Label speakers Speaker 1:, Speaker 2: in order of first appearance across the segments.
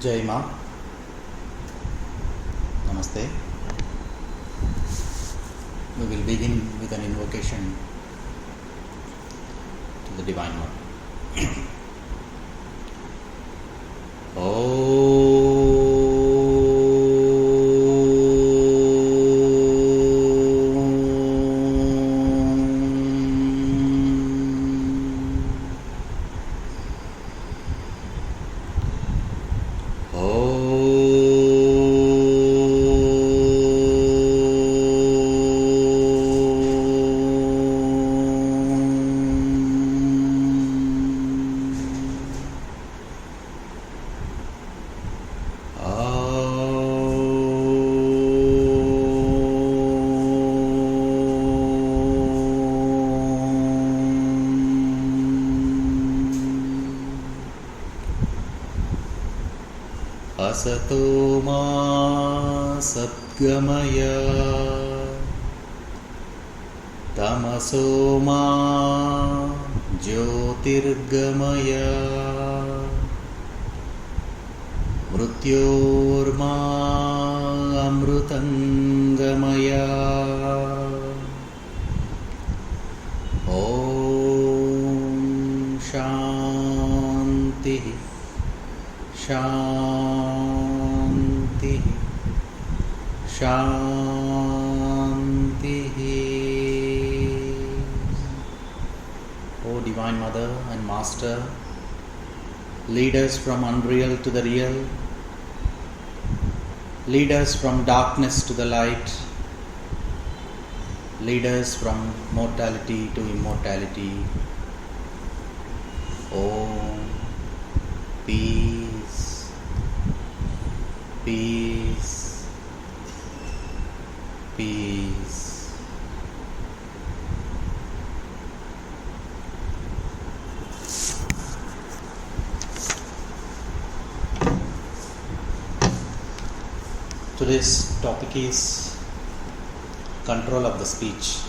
Speaker 1: Jai Ma. Namaste. We will begin with an invocation to the Divine One. Asato ma satgamaya tamaso ma jyotirgamaya mrityorma amrutangamaya Om Shanti Shanti Shanti. O Divine Mother and Master, lead us from unreal to the real, lead us from darkness to the light, lead us from mortality to immortality. Om Peace, peace, peace. Today's topic is control of the speech.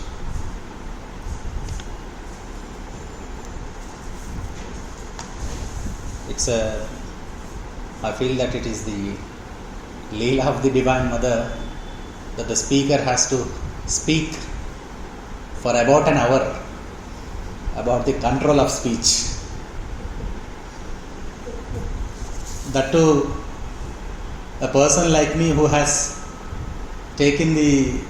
Speaker 1: I feel that it is the Leela of the Divine Mother that the speaker has to speak for about an hour about the control of speech. That too, a person like me who has taken the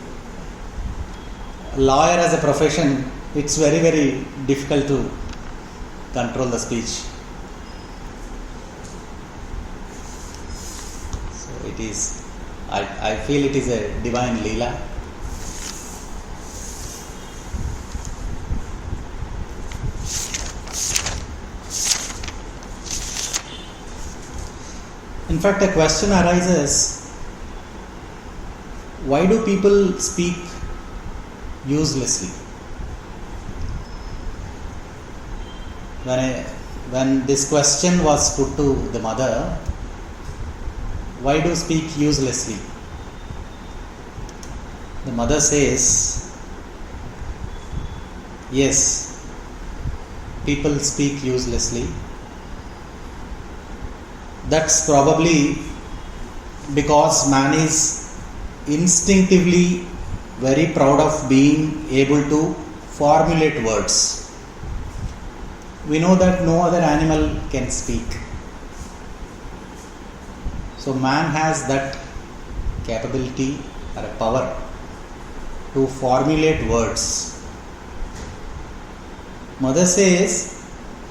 Speaker 1: lawyer as a profession, it's very, very difficult to control the speech. It is, I feel it is a divine Leela. In fact, a question arises, why do people speak uselessly? When this question was put to the mother, why do speak uselessly? The mother says, yes, people speak uselessly. That's probably because man is instinctively very proud of being able to formulate words. We know that no other animal can speak. So man has that capability or a power to formulate words. Mother says,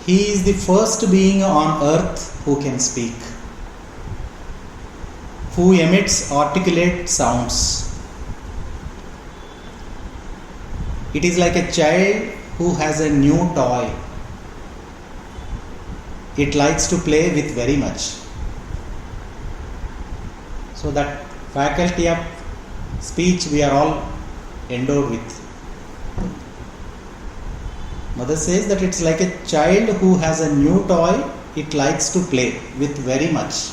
Speaker 1: he is the first being on earth who can speak, who emits articulate sounds. It is like a child who has a new toy. It likes to play with very much. So that faculty of speech we are all endowed with. Mother says that it's like a child who has a new toy, it likes to play with very much.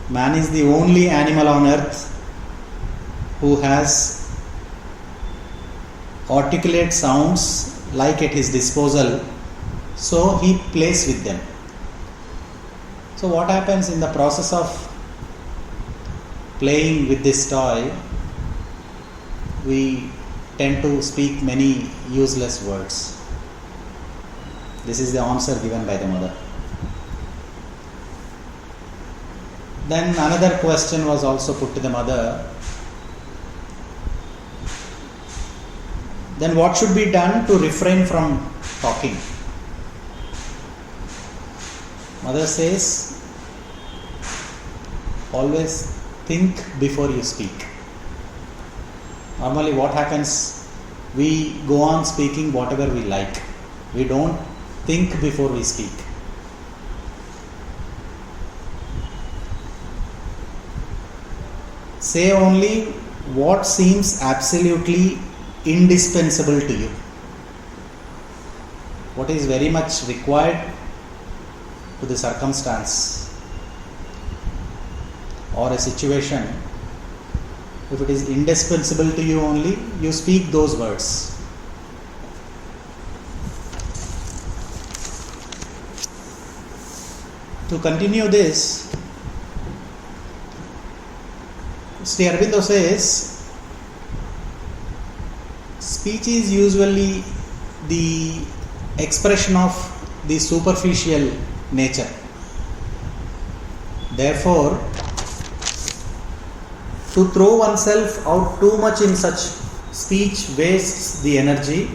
Speaker 1: Man is the only animal on earth who has articulate sounds like at his disposal, so he plays with them. So what happens in the process of playing with this toy, we tend to speak many useless words. This is the answer given by the mother. Then another question was also put to the mother. Then what should be done to refrain from talking? Mother says, always think before you speak. Normally what happens, we go on speaking whatever we like. We don't think before we speak. Say only what seems absolutely indispensable to you. What is very much required to the circumstance or a situation. If it is indispensable to you only, you speak those words. To continue this, Sri Aurobindo says, speech is usually the expression of the superficial nature. Therefore, to throw oneself out too much in such speech wastes the energy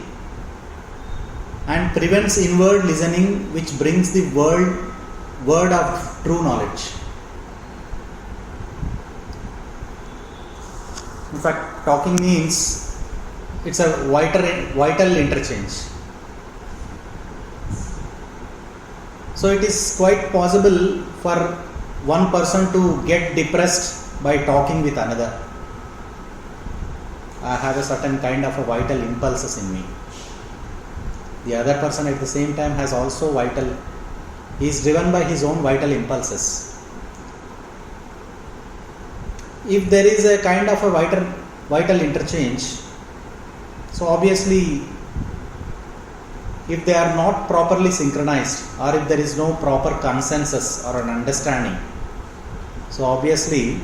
Speaker 1: and prevents inward listening, which brings the word of true knowledge. In fact, talking means it's a vital interchange. So it is quite possible for one person to get depressed by talking with another. I have a certain kind of a vital impulses in me. The other person at the same time has also he is driven by his own vital impulses. If there is a kind of a vital interchange, so obviously if they are not properly synchronized, or if there is no proper consensus or an understanding, so obviously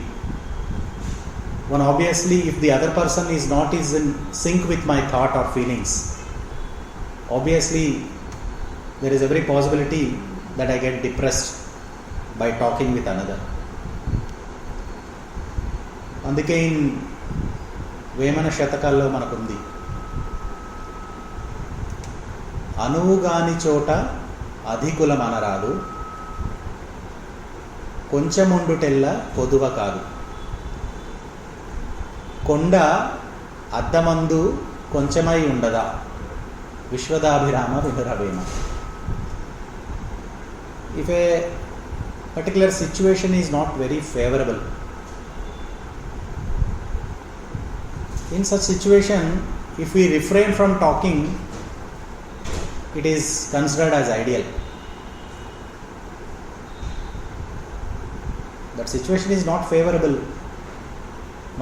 Speaker 1: if the other person is not in sync with my thought or feelings, obviously there is every possibility that I get depressed by talking with another. అందుకే వేమన శతకాల్లో మనకుంది, అనువుగాని చోట అధికులమనరాదు, కొంచెముండుటెల్ల కొదువ కాదు, కొండ అద్దమందు కొంచెమై ఉండదా, విశ్వదాభిరామ వినురవేమ. If a particular situation is not very favorable, in such situation, if we refrain from talking, it is considered as ideal. That situation is not favorable,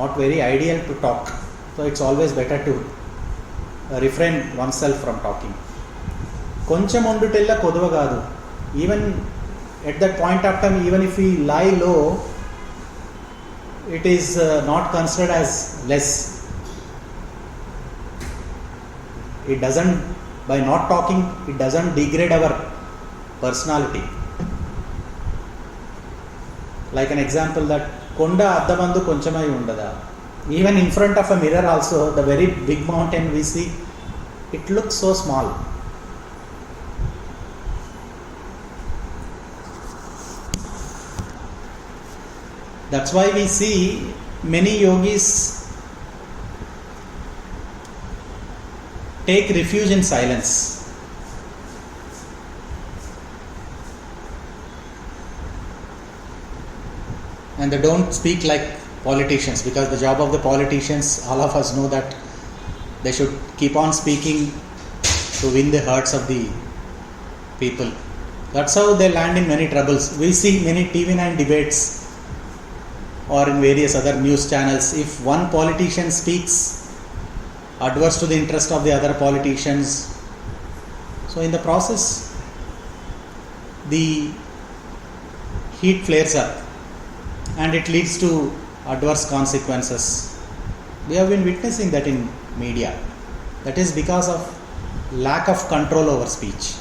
Speaker 1: not very ideal to talk. So it's always better to refrain oneself from talking. Koncham undutella koduva kaadu. Even at that point of time, even if we lie low, it is not considered as less. It doesn't, by not talking, it doesn't degrade our personality. Like an example that Konda Addamandu Konchamai Undada. Even in front of a mirror also, the very big mountain we see, it looks so small. That's why we see many yogis take refuge in silence. And they don't speak like politicians, because the job of the politicians, all of us know that they should keep on speaking to win the hearts of the people. That's how they land in many troubles. We see many TV9 debates or in various other news channels. If one politician speaks adverse to the interest of the other politicians, so in the process, heat flares up and it leads to adverse consequences. We have been witnessing that in media. That is because of lack of control over speech.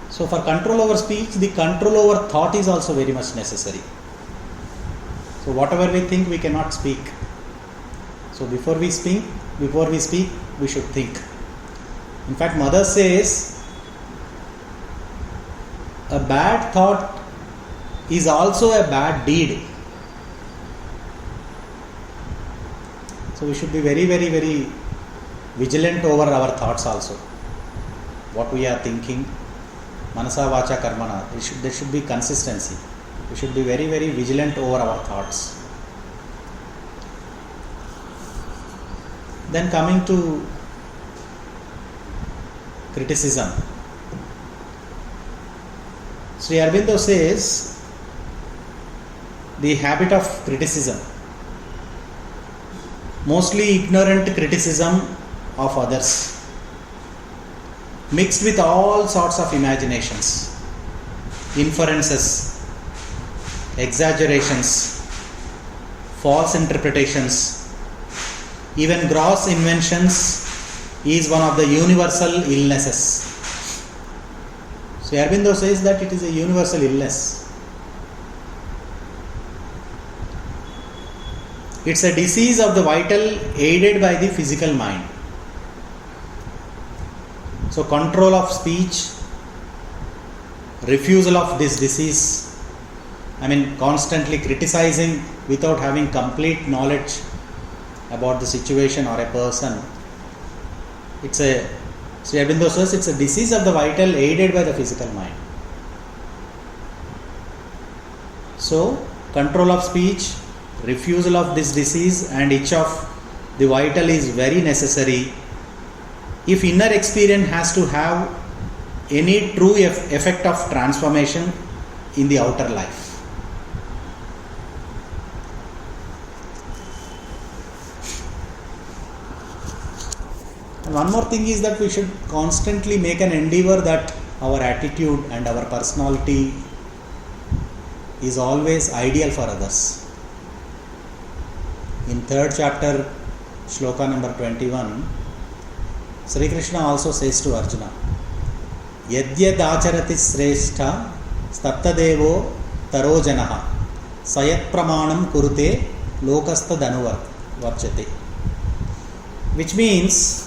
Speaker 1: So for control over speech, the control over thought is also very much necessary. So whatever we think, we cannot speak. So before we speak, we should think. In fact, Mother says, a bad thought is also a bad deed. So we should be very, very, very vigilant over our thoughts also. What we are thinking, manasa, vacha, karmana, there should be consistency. We should be very, very vigilant over our thoughts. Then coming to criticism. Sri Aurobindo says, the habit of criticism, mostly ignorant criticism of others, mixed with all sorts of imaginations, inferences, exaggerations, false interpretations, even gross inventions, is one of the universal illnesses. So Aurobindo says that it is a universal illness. It's a disease of the vital aided by the physical mind. So control of speech, refusal of this disease, constantly criticizing without having complete knowledge about the situation or a person. Sri Aurobindo says it's a disease of the vital aided by the physical mind. So control of speech, refusal of this disease and itch of the vital is very necessary if inner experience has to have any true effect of transformation in the outer life. And one more thing is that we should constantly make an endeavor that our attitude and our personality is always ideal for others. In 3rd chapter, shloka number 21, Sri Krishna also says to Arjuna, Yadyad acharati srestha stattadevo tarojanaha sayat pramanam kurute lokastha dhanuvar varchate. Which means,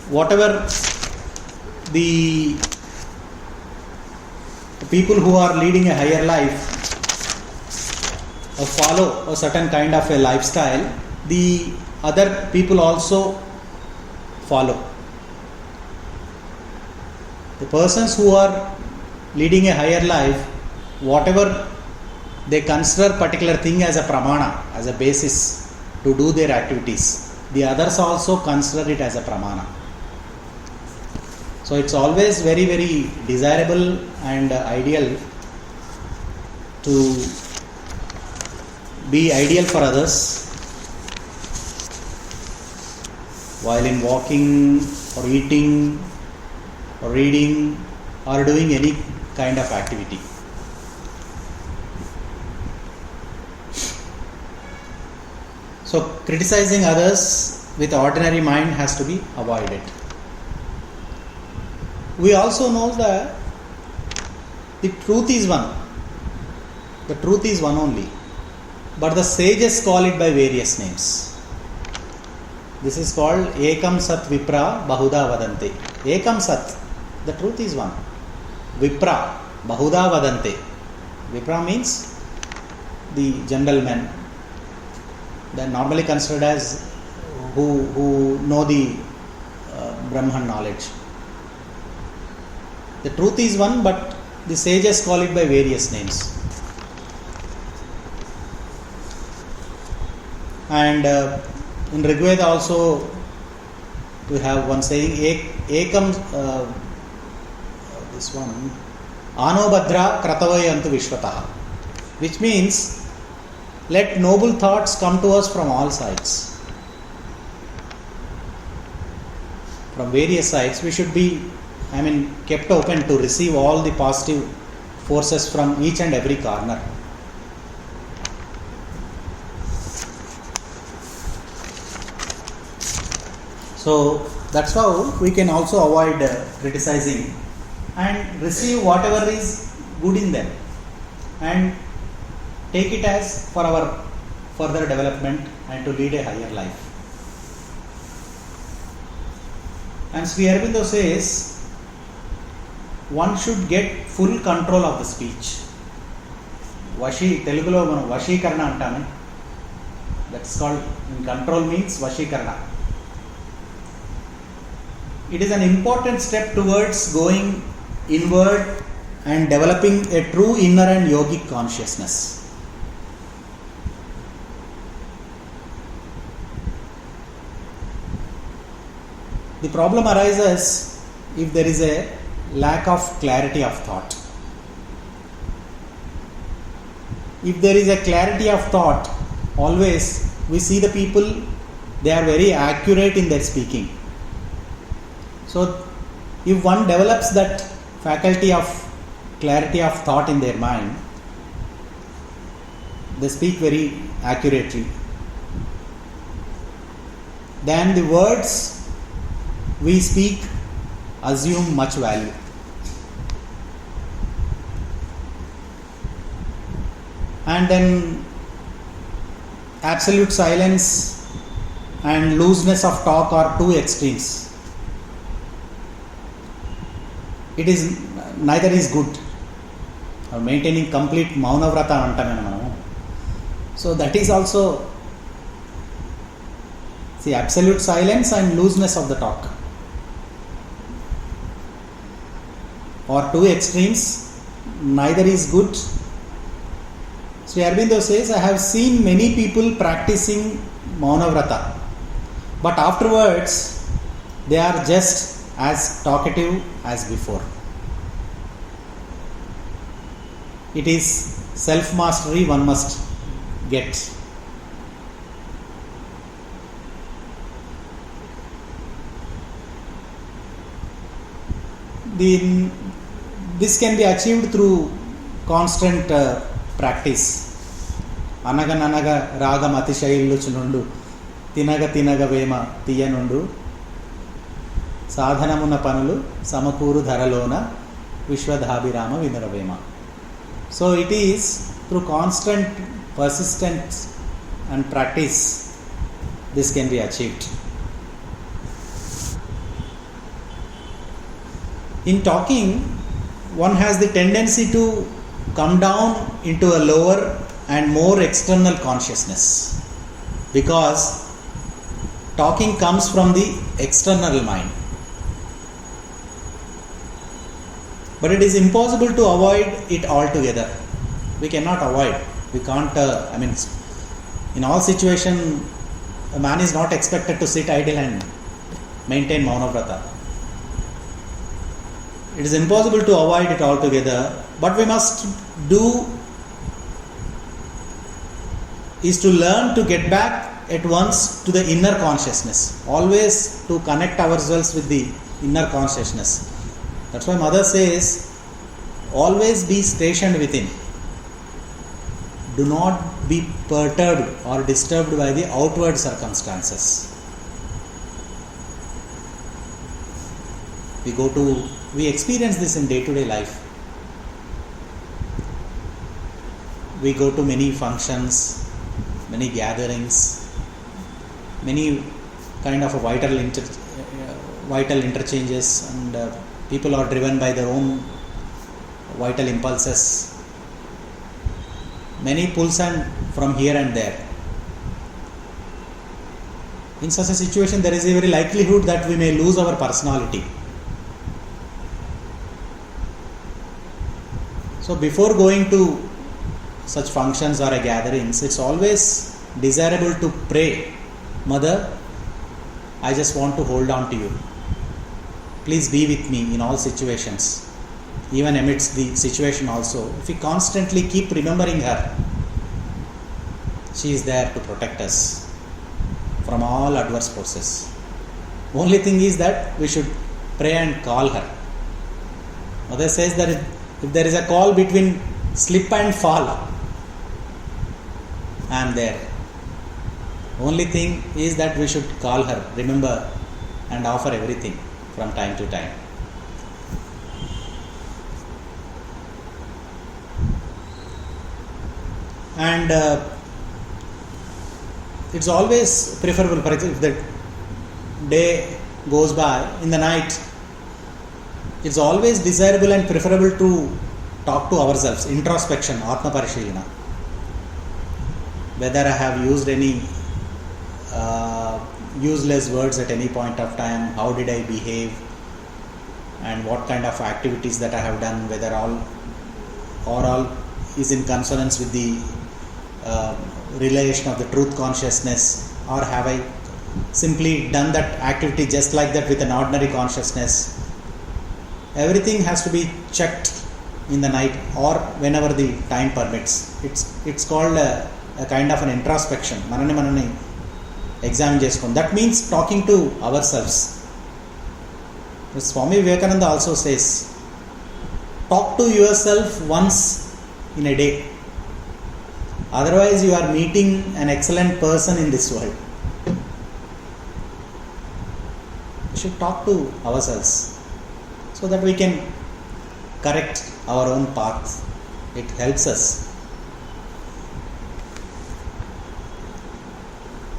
Speaker 1: whatever the people who are leading a higher life or follow a certain kind of a lifestyle, the other people also follow. The persons who are leading a higher life, whatever they consider particular thing as a pramana, as a basis to do their activities, the others also consider it as a pramana. So it's always very, very desirable and ideal to be ideal for others while in walking or eating or reading or doing any kind of activity. So criticizing others with ordinary mind has to be avoided. We also know that the truth is one. The truth is one only. But the sages call it by various names. This is called Ekam Sat Vipra Bahuda Vadante. Ekam Sat, the truth is one. Vipra Bahuda Vadante. Vipra means the general men. They are normally considered as who know the Brahman knowledge. The truth is one, but the sages call it by various names. And in Rigveda also we have one saying, Ekam, this one, Anobhadra Kratavayantu Vishwataha, which means let noble thoughts come to us from all sides. from various sides, we should be, kept open to receive all the positive forces from each and every corner. So that's how we can also avoid criticizing and receive whatever is good in them and take it as for our further development and to lead a higher life. And Sri Aurobindo says one should get full control of the speech. Telugulo మనం వశీకరణ అంటాము. That's called, control means వశీకరణ. It is an important step towards going inward and developing a true inner and yogic consciousness. The problem arises if there is a lack of clarity of thought. If there is a clarity of thought, always we see the people, they are very accurate in their speaking. So if one develops that faculty of clarity of thought in their mind, they speak very accurately. Then the words we speak assume much value. And then absolute silence and looseness of talk are two extremes. It is neither is good. Or maintaining complete maunavrata antame manamu. So that is also, see, absolute silence and looseness of the talk, or two extremes, neither is good. Sri Aurobindo says, I have seen many people practicing maunavrata, but afterwards they are just as talkative as before. It is self-mastery one must get. This can be achieved through constant practice. Anaga nanaga ragam atishayilluchunundu tinaga tinaga vema tiyanundu sadhanamuna panulu samakuru dharalona vishwadhabirama vinuravema. So it is through constant persistence and practice this can be achieved. In talking, one has the tendency to come down into a lower and more external consciousness, because talking comes from the external mind. But it is impossible to avoid it altogether. We cannot avoid. We can't, in all situations, a man is not expected to sit idle and maintain maunavrata. It is impossible to avoid it altogether. But we must do is to learn to get back at once to the inner consciousness. Always to connect ourselves with the inner consciousness. That's why Mother says, always be stationed within. Do not be perturbed or disturbed by the outward circumstances. We experience this in day-to-day life. We go to many functions, many gatherings, many kind of vital interchanges, and people are driven by their own vital impulses. Many pulls from here and there. In such a situation, there is a very likelihood that we may lose our personality. So before going to such functions or gatherings, it's always desirable to pray, Mother, I just want to hold on to you. Please be with me in all situations, even amidst the situation also. If we constantly keep remembering her, she is there to protect us from all adverse forces. Only thing is that we should pray and call her. Mother says that if there is a call between slip and fall, I am there. Only thing is that we should call her, remember, and offer everything from time to time. And it's always preferable, for example, if the day goes by, in the night, it's always desirable and preferable to talk to ourselves, introspection, Atma Parishilana. Whether I have used any useless words at any point of time, how did I behave, and what kind of activities that I have done, whether all is in consonance with the realization of the truth consciousness, or have I simply done that activity just like that with an ordinary consciousness. Everything has to be checked in the night or whenever the time permits. It's called a kind of an introspection. Manani examine cheskon. That means talking to ourselves. Swami Vivekananda also says, talk to yourself once in a day. Otherwise you are meeting an excellent person in this world. We should talk to ourselves so that we can correct our own path. It helps us.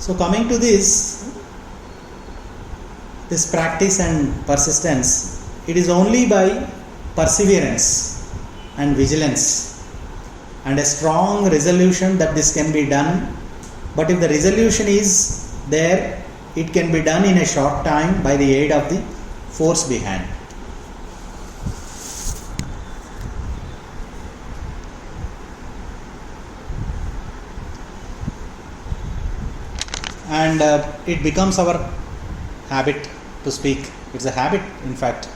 Speaker 1: So coming to this practice and persistence, it is only by perseverance and vigilance and a strong resolution that this can be done. But if the resolution is there, it can be done in a short time by the aid of the force behind. And it becomes our habit to speak. It's a habit, in fact.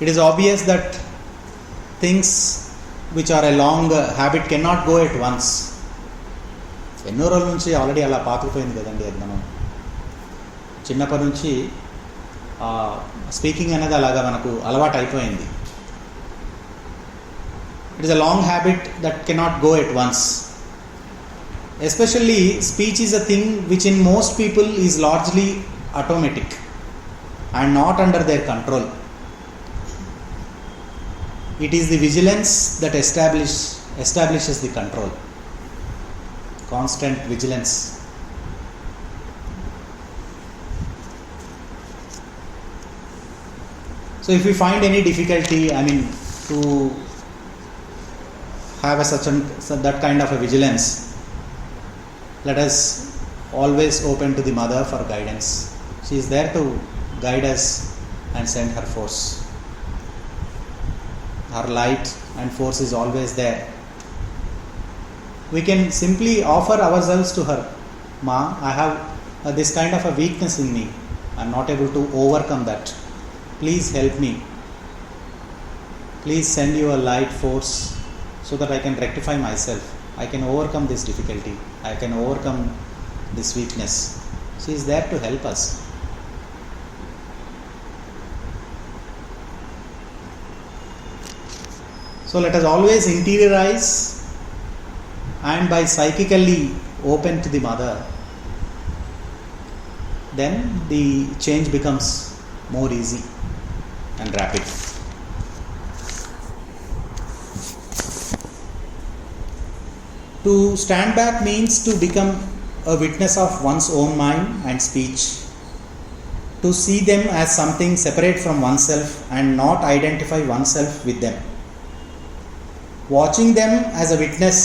Speaker 1: It is obvious that things which are a long habit cannot go at once. ఎన్నో రోజుల నుంచి already అలా పాతుకుపోయింది కదండి. అది మనం చిన్నప్పటి నుంచి speaking అనేది అలాగా మనకు అలవాటు అయిపోయింది. It is a long habit that cannot go at once. Especially speech is a thing which in most people is largely automatic and not under their control. It is the vigilance that establishes the control. Constant vigilance. So if we find any difficulty, to have that kind of a vigilance, let us always open to the mother for guidance. She is there to guide us and send her force. Her light and force is always there. We can simply offer ourselves to her. Ma, I have this kind of a weakness in me. I am not able to overcome that. Please help me. Please send your light force so that I can rectify myself. I can overcome this difficulty. I can overcome this weakness. She is there to help us. So let us always interiorize and by psychically open to the mother. Then the change becomes more easy and rapid. To stand back means to become a witness of one's own mind and speech, to see them as something separate from oneself and not identify oneself with them. Watching them as a witness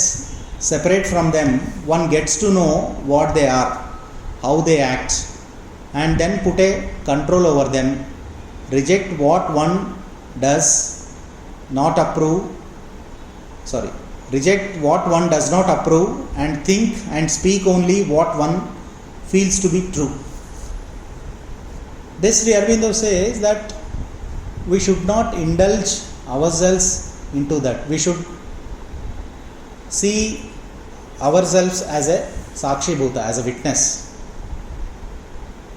Speaker 1: separate from them, one gets to know what they are, how they act, and then put a control over them, reject what one does not approve, reject what one does not approve, and think and speak only what one feels to be true. This Sri Aurobindo says that we should not indulge ourselves into that. We should see ourselves as a Sakshi Bhuta, as a witness.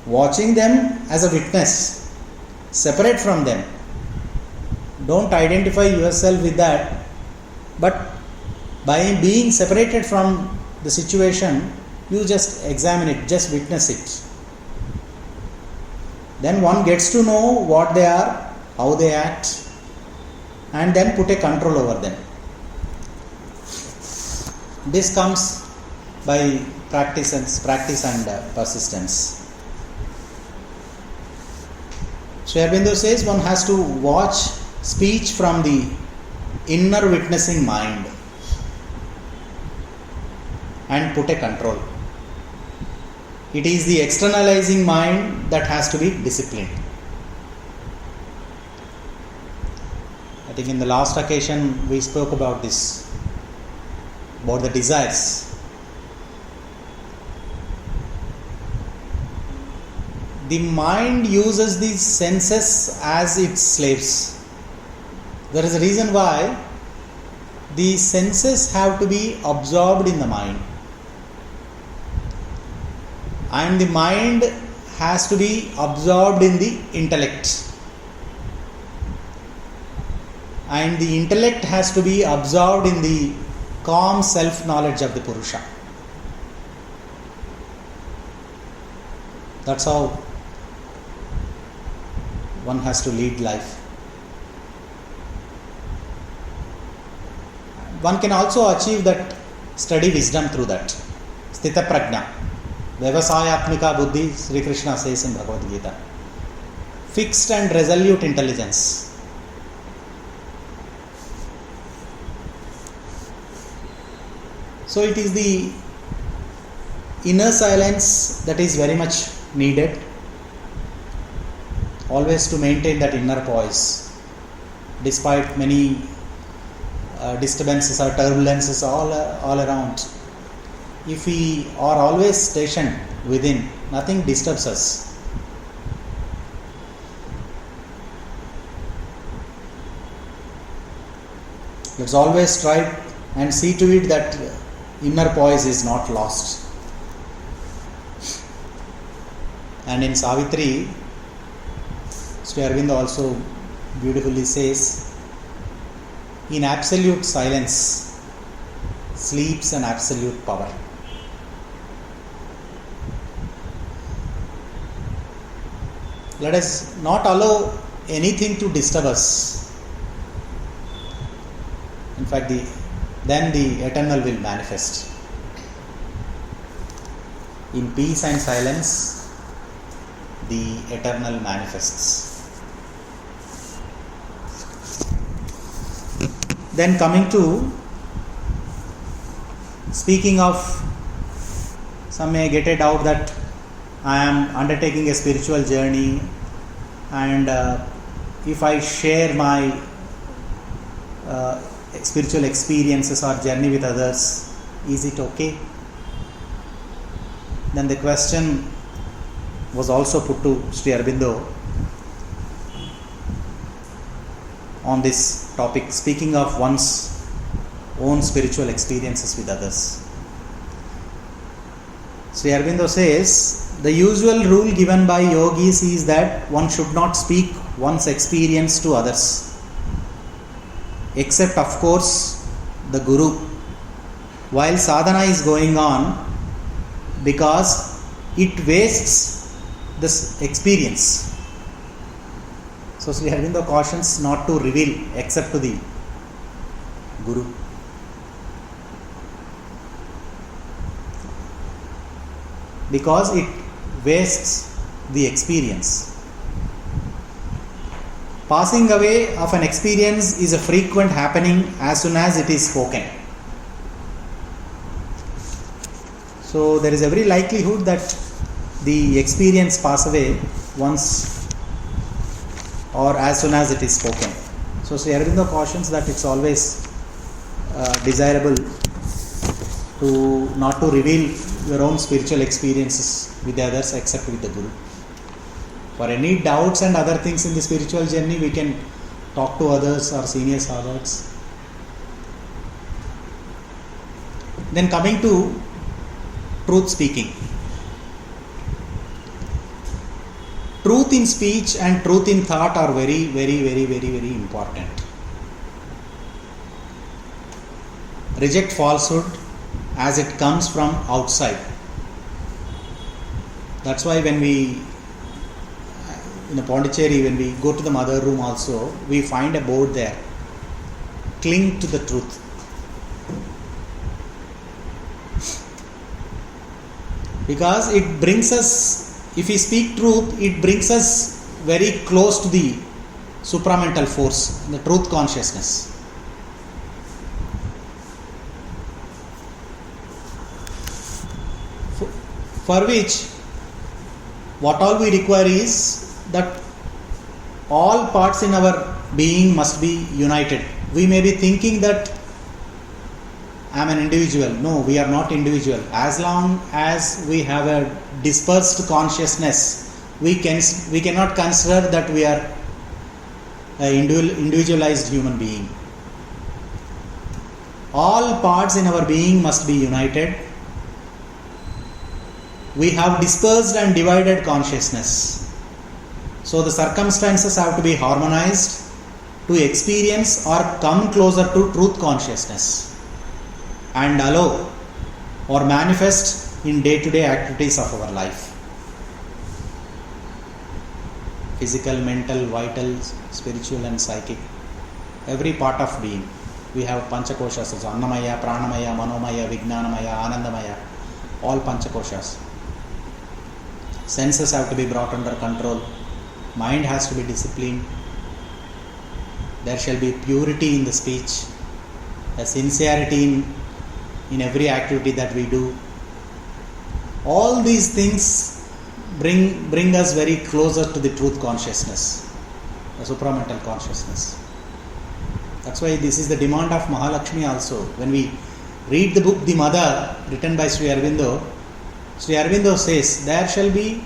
Speaker 1: watching them as a witness, separate from them. Don't identify yourself with that, but by being separated from the situation, you just examine it, just witness it. Then one gets to know what they are, how they act, and then put a control over them. This comes by practice and persistence. Sri Aurobindo says one has to watch speech from the inner witnessing mind and put a control. It is the externalizing mind that has to be disciplined. I think in the last occasion we spoke about this, about the desires. The mind uses these senses as its slaves. There is a reason why the senses have to be absorbed in the mind. And the mind has to be absorbed in the intellect. And the intellect has to be absorbed in the calm self-knowledge of the Purusha. That's how one has to lead life. One can also achieve that study wisdom through that. Sthita prajna. Vyavasayatmika buddhi, Sri Krishna says in Bhagavad Gita. Fixed and resolute intelligence. So it is the inner silence that is very much needed, always to maintain that inner poise, despite many disturbances or turbulences all around. If we are always stationed within, nothing disturbs us. Let's always try and see to it that inner poise is not lost. And in Savitri, Sri Aurobindo also beautifully says, in absolute silence sleeps an absolute power. Let us not allow anything to disturb us. In fact, then the eternal will manifest. In peace and silence, the eternal manifests. Then coming to, speaking of, some may get a doubt that I am undertaking a spiritual journey, and if I share my spiritual experiences or journey with others, is it okay? Then the question was also put to Sri Aurobindo on this topic, speaking of one's own spiritual experiences with others. Sri Aurobindo says, the usual rule given by yogis is that one should not speak one's experience to others, except of course the Guru, while sadhana is going on, because it wastes this experience. So Sri Aurobindo cautions not to reveal except to the Guru. Because it wastes the experience. Passing away of an experience is a frequent happening as soon as it is spoken. So there is every likelihood that the experience pass away once or as soon as it is spoken. So Sri Aurobindo cautions that it's always desirable to not to reveal your own spiritual experiences with the others except with the Guru. For any doubts and other things in the spiritual journey, we can talk to others or senior sadhaks. Then coming to truth speaking. truth in speech and truth in thought are very, very, very, very, very important. Reject falsehood as it comes from outside. That's why when we, in a Pondicherry, when we go to the mother room also, we find a board there. Cling to the truth. Because it brings us, if we speak truth, it brings us very close to the supramental force, the truth consciousness. For which, what all we require is that all parts in our being must be united. We may be thinking that I am an individual. No, we are not individual. As long as we have a dispersed consciousness, we cannot consider that we are an individualized human being. All parts in our being must be united. We have dispersed and divided consciousness. So the circumstances have to be harmonized to experience or come closer to truth consciousness and allow or manifest in day-to-day activities of our life. Physical, mental, vital, spiritual and psychic. Every part of being. We have Panchakoshas, also Annamaya, Pranamaya, Manomaya, Vijnanamaya, Anandamaya. All Panchakoshas. Senses have to be brought under control. Mind has to be disciplined. There shall be purity in the speech, a sincerity in every activity that we do. All these things bring us very closer to the truth consciousness, the supramental consciousness. That's why this is the demand of Mahalakshmi also. When we read the book The Mother, written by Sri Aurobindo, Sri Aurobindo says, there shall be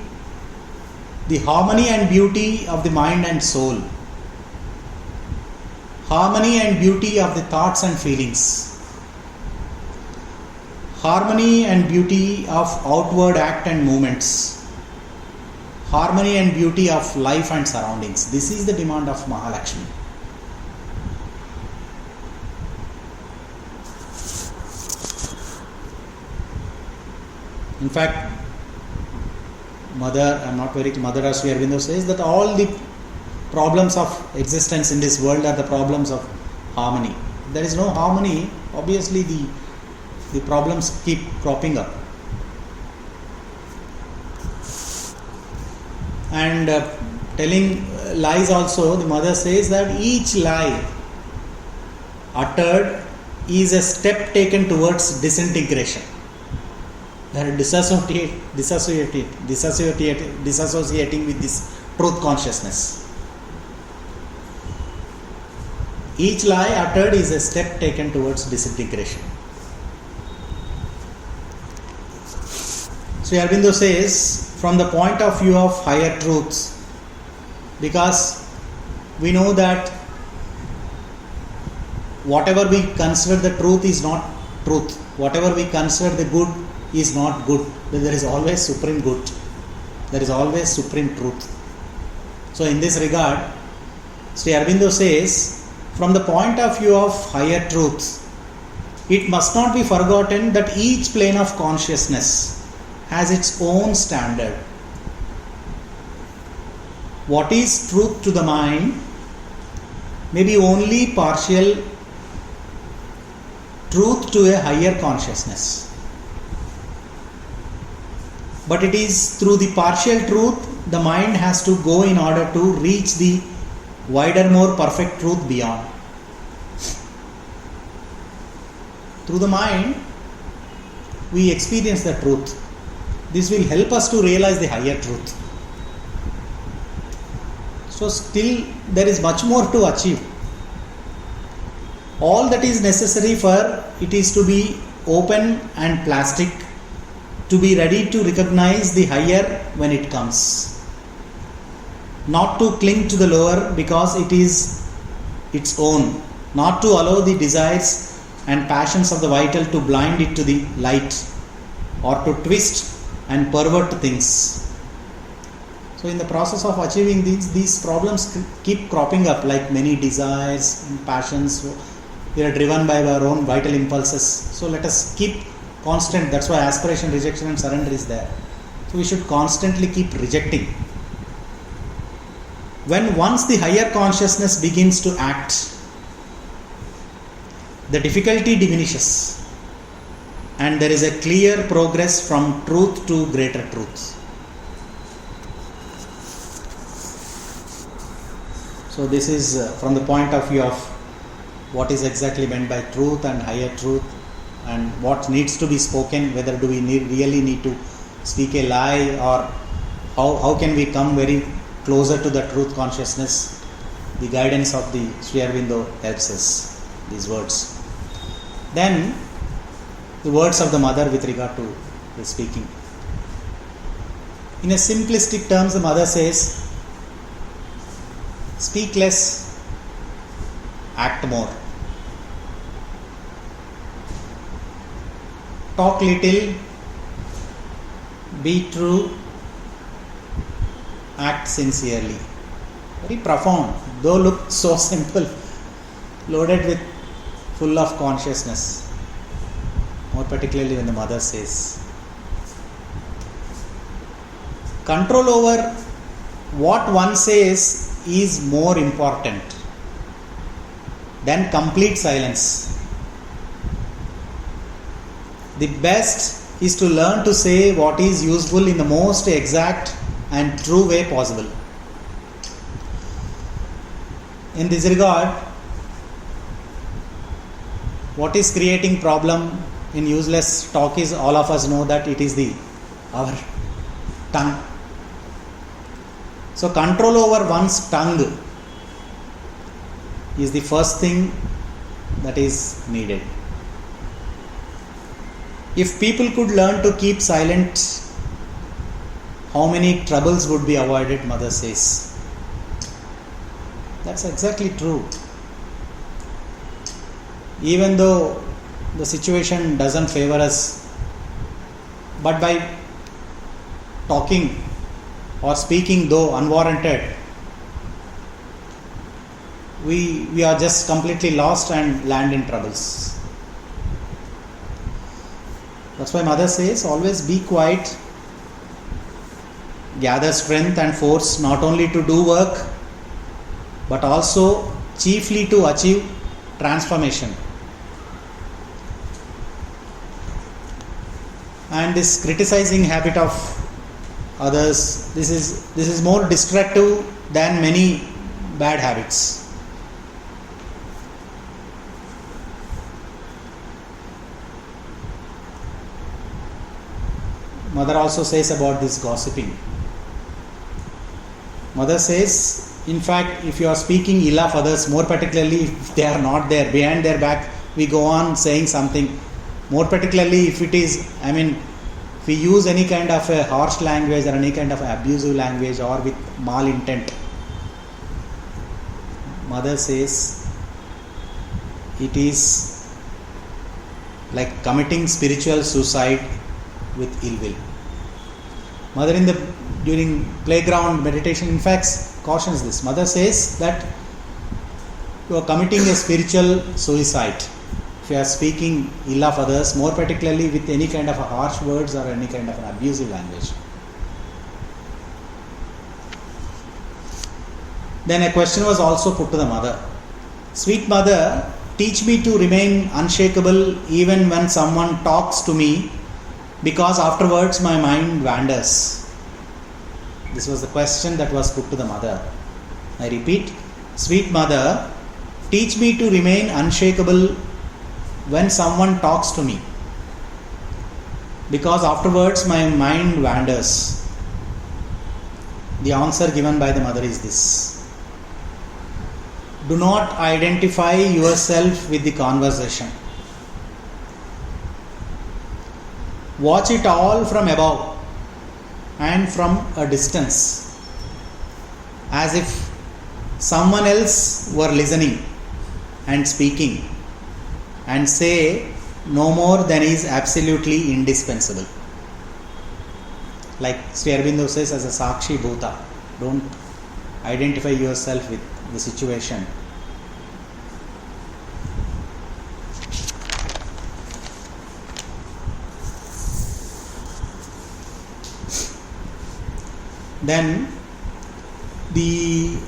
Speaker 1: the harmony and beauty of the mind and soul, harmony and beauty of the thoughts and feelings, harmony and beauty of outward act and movements, harmony and beauty of life and surroundings. This is the demand of Mahalakshmi. In fact, Mother as Sri Aurobindo says that all the problems of existence in this world are the problems of harmony. If there is no harmony, obviously the problems keep cropping up. And telling lies also, the mother says that each lie uttered is a step taken towards disintegration. They are dissociating with this truth consciousness. Each lie uttered is a step taken towards disintegration. Sri Aurobindo says, from the point of view of higher truths, because we know that whatever we consider the truth is not truth. Whatever we consider the good is not good. There is always supreme good. There is always supreme truth. So in this regard, Sri Aurobindo says, from the point of view of higher truths, it must not be forgotten that each plane of consciousness has its own standard. What is truth to the mind may be only partial truth to a higher consciousness. But it is through the partial truth the mind has to go in order to reach the wider, more perfect truth beyond. Through the mind, we experience the truth. This will help us to realize the higher truth. So still there is much more to achieve. All that is necessary for it is to be open and plastic, to be ready to recognize the higher when it comes. Not to cling to the lower because it is its own. Not to allow the desires and passions of the vital to blind it to the light or to twist and pervert things. So in the process of achieving these problems keep cropping up, like many desires and passions. We are driven by our own vital impulses. So let us keep constant. That's why aspiration, rejection and surrender is there. So we should constantly keep rejecting. When once the higher consciousness begins to act, the difficulty diminishes and there is a clear progress from truth to greater truth. So this is from the point of view of what is exactly meant by truth and higher truth, and what needs to be spoken, whether do we really need to speak a lie, or how can we come very closer to the truth consciousness. The guidance of the Sri Aurobindo helps us, these words. Then the words of the mother with regard to the speaking. In a simplistic terms, the mother says, speak less, act more. Talk little, be true, act sincerely. Very profound, though look so simple, loaded with full of consciousness. More particularly when the mother says, control over what one says is more important than complete silence. The best is to learn to say what is useful in the most exact and true way possible. In this regard, what is creating problem in useless talk is, all of us know that it is our tongue. So control over one's tongue is the first thing that is needed. If people could learn to keep silent, how many troubles would be avoided, mother says. That's exactly true. Even though the situation doesn't favor us, but by talking or speaking, though unwarranted, we are just completely lost and land in troubles. That's why mother says, always be quiet, gather strength and force not only to do work, but also chiefly to achieve transformation. And this criticizing habit of others, this is more destructive than many bad habits. Mother also says about this gossiping. Mother says, in fact, if you are speaking ill of others, more particularly if they are not there, behind their back, we go on saying something. More particularly if it is, if we use any kind of a harsh language or any kind of abusive language or with malintent. Mother says, it is like committing spiritual suicide with ill will. Mother during playground meditation, in fact, cautions this. Mother says that you are committing a spiritual suicide if you are speaking ill of others, more particularly with any kind of a harsh words or any kind of an abusive language. Then a question was also put to the mother. Sweet mother, teach me to remain unshakable even when someone talks to me, because afterwards my mind wanders. This was the question that was put to the mother. I repeat, sweet mother, teach me to remain unshakable when someone talks to me, because afterwards my mind wanders. The answer given by the mother is this: do not identify yourself with the conversation. Watch it all from above and from a distance, as if someone else were listening and speaking, and say no more than is absolutely indispensable. Like Sri Aurobindo says, as a Sakshi Bhuta. Don't identify yourself with the situation. Then the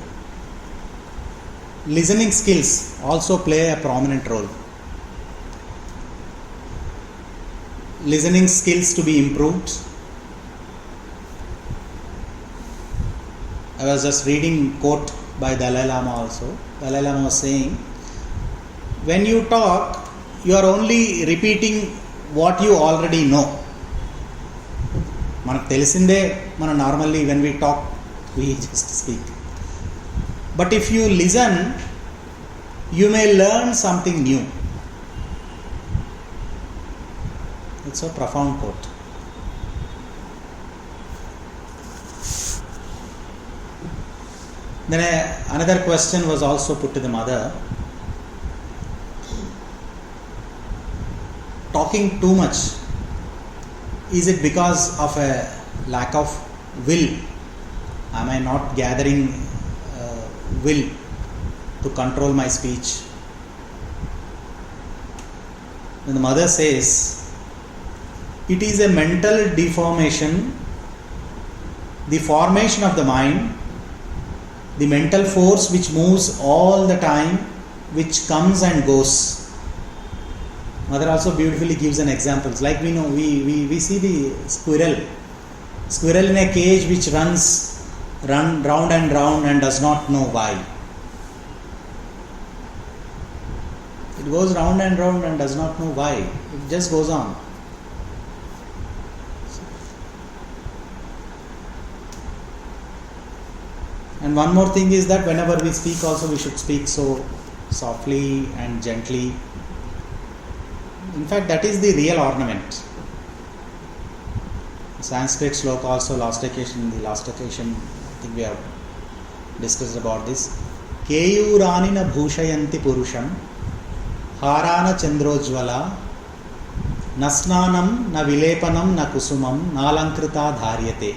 Speaker 1: listening skills also play a prominent role. Listening skills to be improved. I was just reading a quote by Dalai Lama also. Dalai Lama was saying, when you talk, you are only repeating what you already know. మనకు తెలిసిందే మనం normally when we talk we just speak, but if you listen you may learn something new. It's a profound quote. Then another question was also put to the mother. Talking too much, is it because of a lack of will? Am I not gathering will to control my speech? And the mother says, it is a mental deformation, the formation of the mind, the mental force which moves all the time, which comes and goes. Mother also beautifully gives an examples. Like we know, we see the squirrel in a cage which runs round and round and does not know why. It goes round and round and does not know why. It just goes on. And one more thing is that whenever we speak also we should speak so softly and gently. In fact, that is the real ornament. Sanskrit sloka also the last occasion I think we have discussed about this. Keyuranina bhushayanti purusham harana chandrojvala nasnanam na vilepanam na kusumam nalankrita dharyate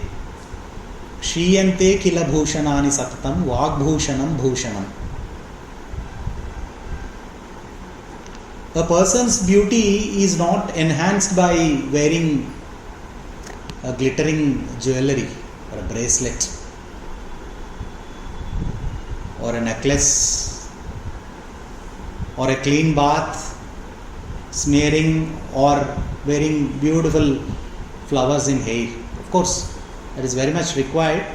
Speaker 1: Shiyante kila bhushanani satatam vagbhushanam bhushanam. A person's beauty is not enhanced by wearing a glittering jewelry or a bracelet or a necklace or a clean bath, smearing or wearing beautiful flowers in hair. Of course, that is very much required,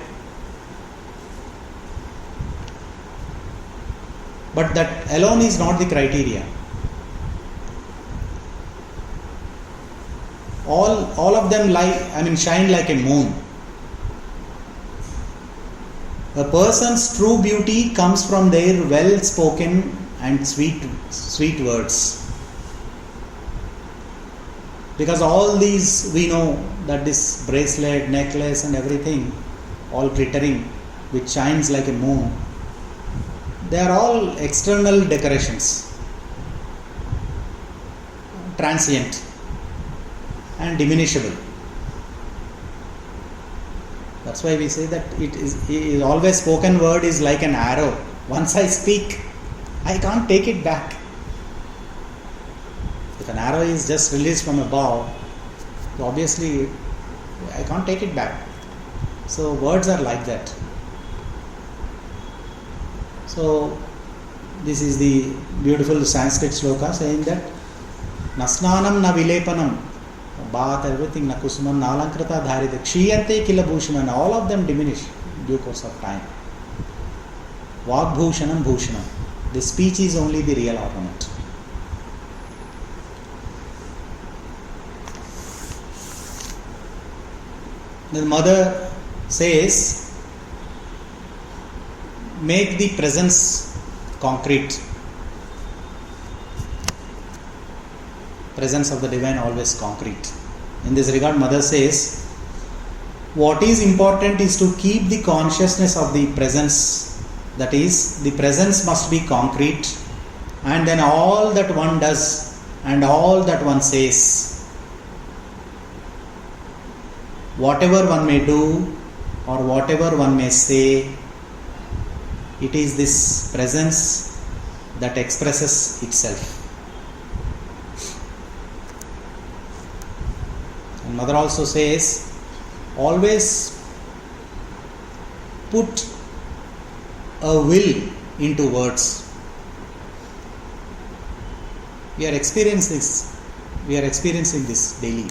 Speaker 1: but that alone is not the criteria. All of them shine like a moon. A person's true beauty comes from their well spoken and sweet words. Because all these we know that this bracelet, necklace and everything, all glittering, which shines like a moon, they are all external decorations, transient and diminishable. That's why we say that it is always spoken word is like an arrow. Once I speak, I can't take it back. If an arrow is just released from a bow, obviously I can't take it back. So words are like that. So this is the beautiful Sanskrit sloka saying that Nasnanam na vilepanam, bath, everything, na kusumam, nalankrita dharite, kshiyante kila bhushanam, all of them diminish in due course of time. Vagbhushanam bhushanam. The speech is only the real ornament. The mother says, make the presence concrete. Presence of the divine always concrete. In this regard, mother says, what is important is to keep the consciousness of the presence. That is, the presence must be concrete, and then all that one does and all that one says whatever one may do or whatever one may say, it is this presence that expresses itself. And Mother also says, always put a will into words. We are experiencing this daily.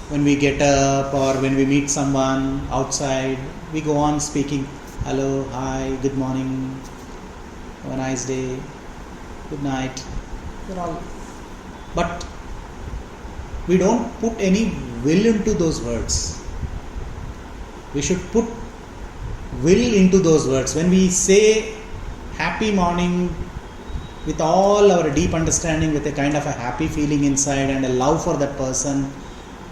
Speaker 1: When we get up or when we meet someone outside, we go on speaking, hello, hi, good morning, have a nice day, good night. But we don't put any will into those words. We should put will into those words. When we say happy morning with all our deep understanding, with a kind of a happy feeling inside and a love for that person,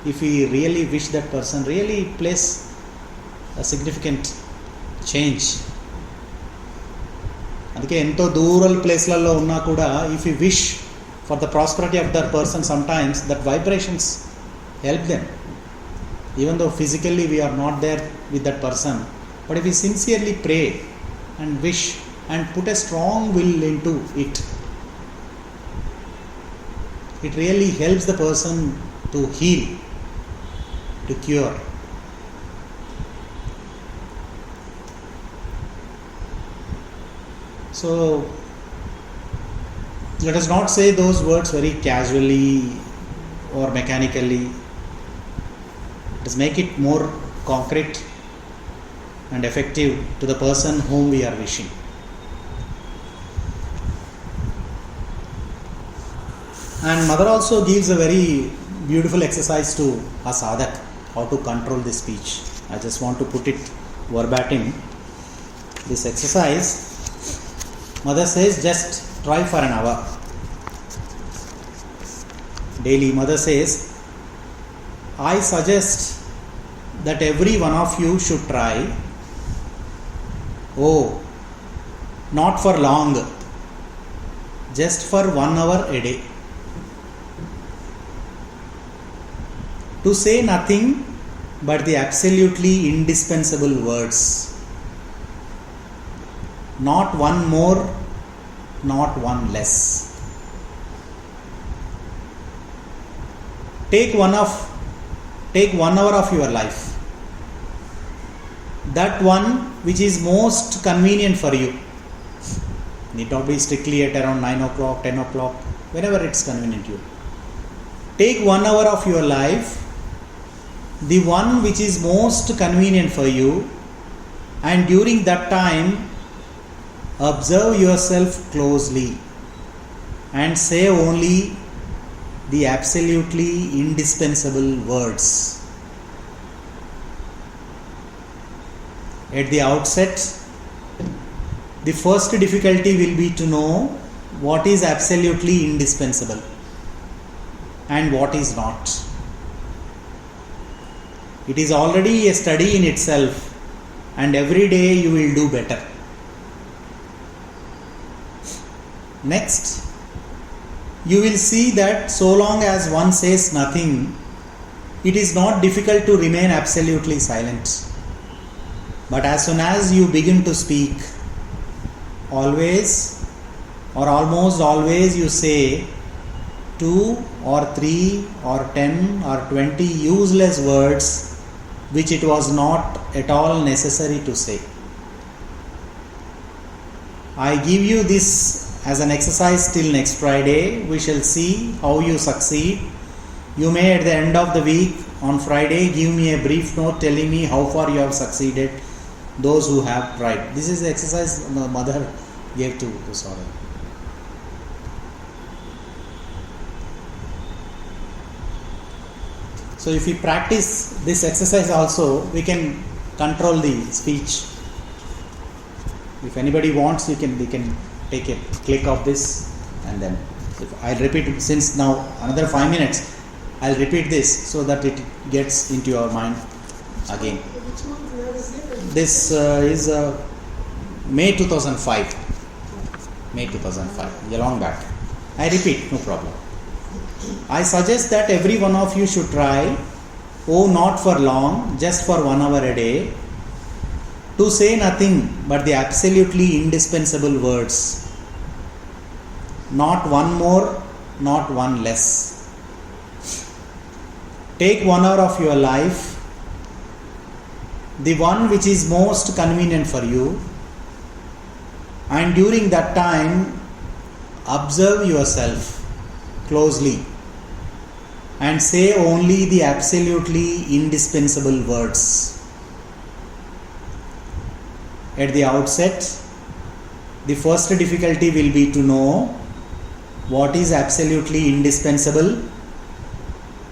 Speaker 1: if we really wish that person, really place a significant change. అందుకే ఎంతో దూరల్ ప్లేస్లలో ఉన్నా కూడా if we wish for the prosperity of that person, sometimes that vibrations help them, even though physically we are not there with that person. But if we sincerely pray and wish and put a strong will into it, it really helps the person to heal, to cure. So let us not say those words very casually or mechanically. Let us make it more concrete and effective to the person whom we are wishing. And Mother also gives a very beautiful exercise to a sadhak, how to control this speech. I just want to put it verbatim. This exercise, Mother says, just try for an hour. Daily, Mother says, I suggest that every one of you should try. Oh, not for long, just for 1 hour a day. To say nothing but the absolutely indispensable words. Not one more, not one less. Take 1 hour of your life. That one which is most convenient for you. Need not be strictly at around 9 o'clock, 10 o'clock, whenever it's convenient to you. Take 1 hour of your life, the one which is most convenient for you, and during that time, observe yourself closely and say only the absolutely indispensable words. At the outset, the first difficulty will be to know what is absolutely indispensable and what is not. It is already a study in itself, and every day you will do better. Next, you will see that so long as one says nothing, it is not difficult to remain absolutely silent. But as soon as you begin to speak, always or almost always you say 2 or 3 or 10 or 20 useless words which it was not at all necessary to say. I give you this as an exercise till next Friday. We shall see how you succeed. You may at the end of the week on Friday give me a brief note telling me how far you have succeeded, those who have tried. This is the exercise the Mother gave to Saurabh. So if we practice this exercise also, we can control the speech. If anybody wants, we can take a click of this, and then I'll repeat it. Since now another 5 minutes, I'll repeat this so that it gets into your mind again.
Speaker 2: Which month was it?
Speaker 1: This is May 2005. May 2005, a long back. I repeat, no problem. I suggest that every one of you should try. Oh, not for long, just for 1 hour a day, to say nothing but the absolutely indispensable words. Not one more, not one less. Take 1 hour of your life, the one which is most convenient for you, and during that time, observe yourself closely and say only the absolutely indispensable words. At the outset, the first difficulty will be to know what is absolutely indispensable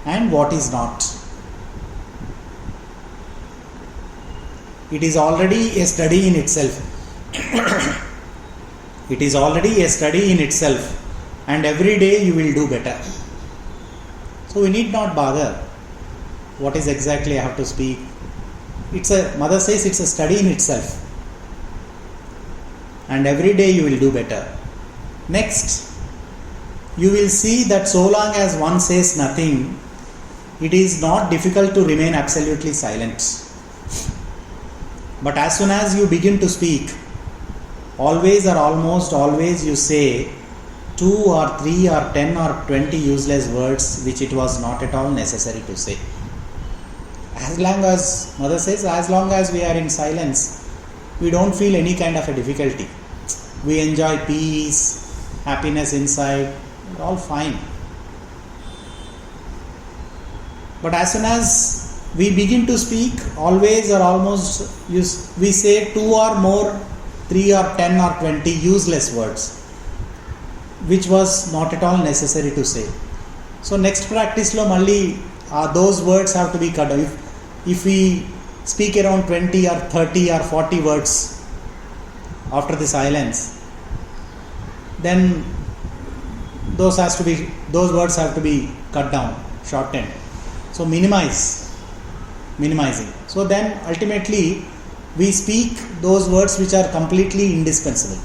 Speaker 1: and what is not. It is already a study in itself. It is already a study in itself, and every day you will do better. So we need not bother what is exactly I have to speak. Mother says it's a study in itself, and every day you will do better. Next, you will see that so long as one says nothing, it is not difficult to remain absolutely silent. But as soon as you begin to speak, always or almost always you say 2 or 3 or 10 or 20 useless words which it was not at all necessary to say. As long as, Mother says, as long as we are in silence, we don't feel any kind of a difficulty. We enjoy peace, happiness inside, all fine. But as soon as we begin to speak, always or almost we say 2 or more, 3 or 10 or 20 useless words which was not at all necessary to say. So next practice lo malli those words have to be cut off. If we speak around 20 or 30 or 40 words after the silence, then those words have to be cut down, shortened. So minimizing. So then ultimately we speak those words which are completely indispensable.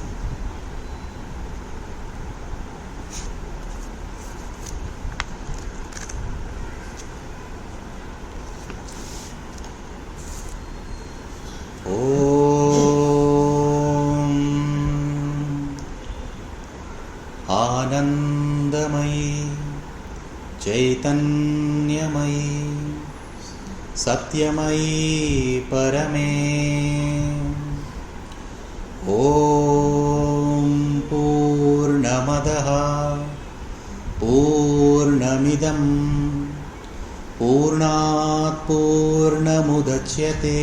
Speaker 1: आनंदमयी चैतन्यमयी सत्यमयी परमे ॐ पूर्णमदः पूर्णमिदं पूर्णात् पूर्णमुदच्यते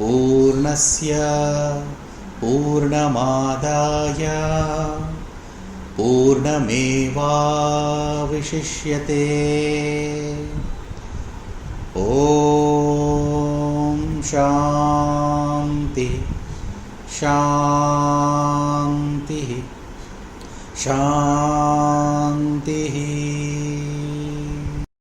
Speaker 1: पूर्णस्य पूर्णमादाय पूर्णमेवावशिष्यते ॐ शान्ति शान्तिः शान्तिः